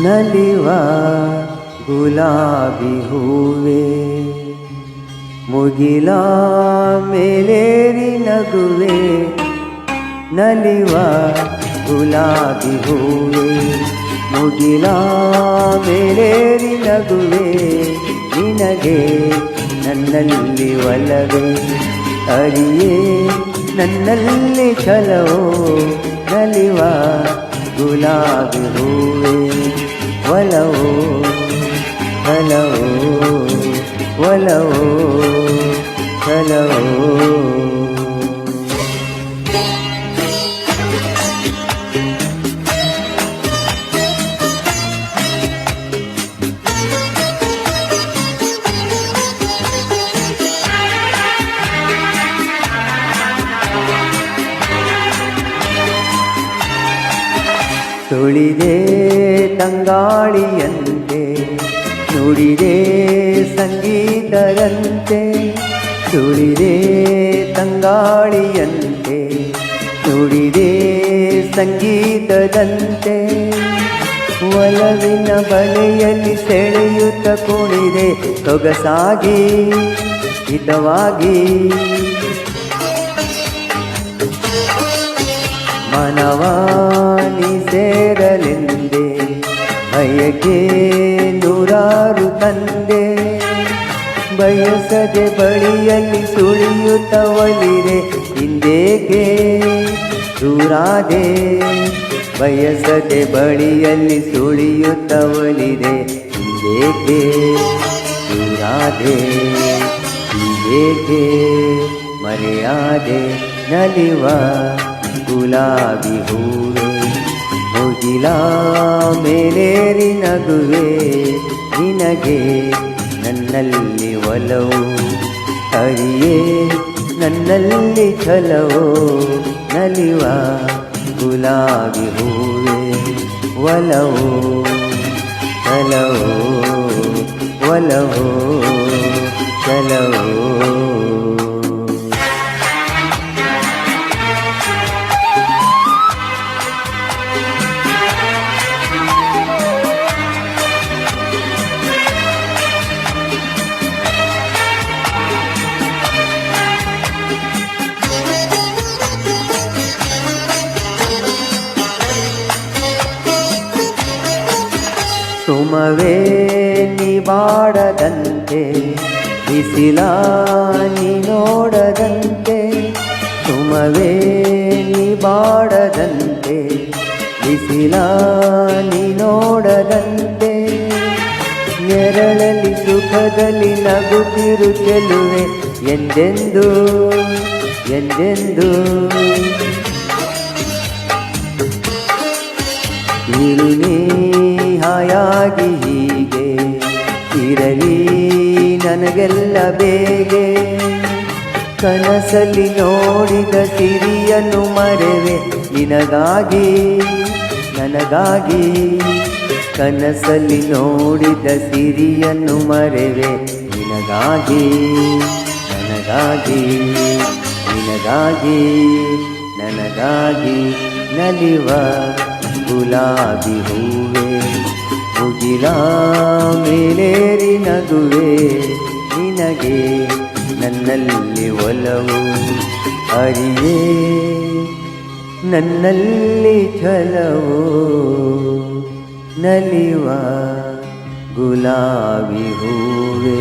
ನಲಿವ ಗುಲಾಬಿ ಹೂವೆ, ಮುಗಿಲ ಮೇಲೇರಿ ನಗುವೆ. ನಲಿವ ಗುಲಾಬಿ ಹೂವೆ, ಮುಗಿಲ ಮೇಲೇರಿ ನಗುವೆ. ನಿನಗೆ ನನ್ನಲ್ಲಿ ಒಲವೇ, ಅರಿಯೇ ನನ್ನಲ್ಲಿ ಛಲವೋ. ನಲಿವ ಗುಲಾಬಿ ಹೂವೆ, ಒಲವೋ ಛಲವೋ, ಒಲವೋ ಛಲವೋ. ತುಳಿದೆ ತಂಗಾಳಿಯಂತೆ, ನುಡಿದೆ ಸಂಗೀತದಂತೆ. ತುಳಿದೆ ತಂಗಾಳಿಯಂತೆ, ನುಡಿದೆ ಸಂಗೀತದಂತೆ. ಒಲವಿನ ಬಲೆಯಲ್ಲಿ ಸೆಳೆಯುತ್ತ ಕುಣಿದೆ ಸೊಗಸಾಗಿ ಹಿತವಾಗಿ. ಮನವಾನಿ ಸೇರಲೆಂದೆ ಬಯಕೆ ನೂರಾರು ತಂದೆ. ಬಯಸದೆ ಬಳಿಯಲ್ಲಿ ಸುಳಿಯುತ್ತ ಒಲಿದೆ ಹಿಂದೇಕೆ ದೂರಾದೆ. ಬಯಸದೆ ಬಳಿಯಲ್ಲಿ ಸುಳಿಯುತ್ತ ಒಲಿದೆ ಹಿಂದೇಕೆ ದೂರಾದೆ. ಹೀಗೇಕೆ ಮರೆಯಾದೆ ನಲಿವ ಗುಲಾಬಿ ಹೂವೆ, ಮುಗಿಲ ಮೇಲೇರಿ ನಗುವೆ. ನಿನಗೆ ನನ್ನಲ್ಲಿ ಒಲವು, ಅರಿಯೇ ನನ್ನಲ್ಲಿ ಛಲವೋ. ನಲಿವ ಗುಲಾಬಿ ಹೂವೆ, ಒಲವೋ ಛಲವೋ, ಒಲವೋ ಛಲವೋ. ಸುಮವೇ ನಿಬಾಡದಂತೆ, ಬಿಸಿಲ ನೀ ನೋಡದಂತೆ. ಸುಮವೇ ನಿಬಾಡದಂತೆ, ಬಿಸಿಲ ನೀ ನೋಡದಂತೆ. ನೆರಳಲ್ಲಿ ಸುಖದಲ್ಲಿ ನಗುತ್ತಿರು ಚೆಲುವೆ ಎಂದೆಂದು ಎಂದೆಂದು. ಇರುನಿ ಹಾಯಾಗಿ ಹೀಗೆ ಇರಲಿ ನನಗೆಲ್ಲ ಬೇಗೆ. ಕನಸಲ್ಲಿ ನೋಡಿದ ಸಿರಿಯನ್ನು ಮರೆವೆ ನಿನಗಾಗಿ ನನಗಾಗಿ. ಕನಸಲ್ಲಿ ನೋಡಿದ ಸಿರಿಯನ್ನು ಮರೆವೆ ನಿನಗಾಗಿ ನನಗಾಗಿ. ನಿನಗಾಗಿ ನನಗಾಗಿ ನಲಿವ ಗುಲಾಬಿ ಹೂವೆ, ಮುಗಿಲ ಮೇಲೇರಿ ನಗುವೆ. ನಿನಗೆ ನನ್ನಲ್ಲಿ ಒಲವು, ಅರಿಯೇ ನನ್ನಲ್ಲಿ ಛಲವೋ. ನಲಿವ ಗುಲಾಬಿ ಹೂವೆ.